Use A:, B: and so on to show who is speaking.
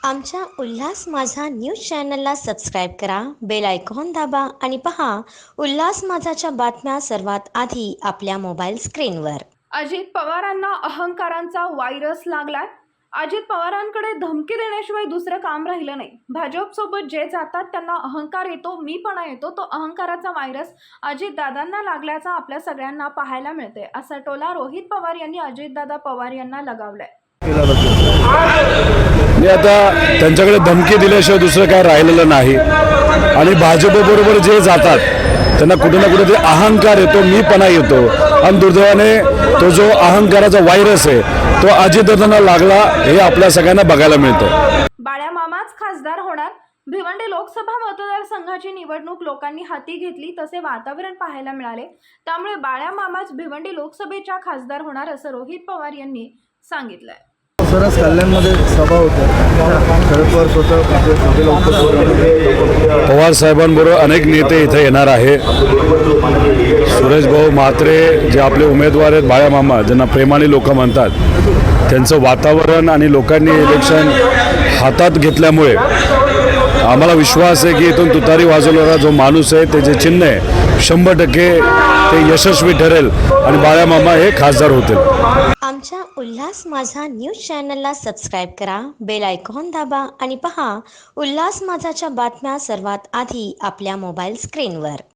A: आमच्या उल्हास माझा न्यूज चॅनलला सबस्क्राईब करा, बेल आयकॉन दाबा आणि पहा उल्हास माझाच्या बातम्या सर्वात आधी आपल्या मोबाईल स्क्रीनवर।
B: अजित पवारांना अहंकारांचा व्हायरस लागलाय। अजित पवारांकडे धमकी देण्याशिवाय दुसरं काम राहिलं नाही। भाजपसोबत जे जातात त्यांना अहंकार येतो, मीपणा येतो। तो अहंकाराचा व्हायरस अजितदादांना लागल्याचा आपल्या सगळ्यांना पाहायला मिळते, असा टोला रोहित पवार यांनी अजितदादा पवार यांना लगावलाय।
C: मी आता त्यांच्याकडे धमकी दिल्याशिवाय दुसरं काय राहिलेलं नाही आणि भाजपबरोबर जे जातात त्यांना कुठे ना कुठे अहंकार येतो, मीपणा येतो आणि दुर्दैवाने तो जो अहंकाराचा व्हायरस आहे तो अजितदादांना लागला हे आपल्या सगळ्यांना बघायला मिळतं।
B: बाळ्या मामाच खासदार होणार। भिवंडी लोकसभा मतदारसंघाची निवडणूक लोकांनी हाती घेतली, तसे वातावरण पाहायला मिळाले। त्यामुळे बाळ्या मामाच भिवंडी लोकसभेच्या खासदार होणार असं रोहित पवार यांनी सांगितलंय।
D: सरस कल्याणमध्ये सभा होते, शरद पवार स्वतः सभेला उपस्थित।
C: पवार साहेबांबरोबर अनेक नेते इथे येणार आहे। सुरेश भाऊ म्हात्रे जे आपले उमेदवार आहेत, बाळ्या मामा ज्यांना प्रेमाने लोक म्हणतात, त्यांचं वातावरण आणि लोकांनी इलेक्शन हातात घेतल्यामुळे आम्हाला विश्वास आहे की इथून तुतारी वाजवणारा जो माणूस आहे त्याचे चिन्ह आहे 100% ते यशस्वी ठरेल आणि बाळ्या मामा हे खासदार होतील।
A: आमच्या उल्हास माझा न्यूज चॅनलला सबस्क्राईब करा, बेल आयकॉन दाबा आणि पहा उल्हास माझाच्या बातम्या सर्वात आधी आपल्या मोबाईल स्क्रीनवर।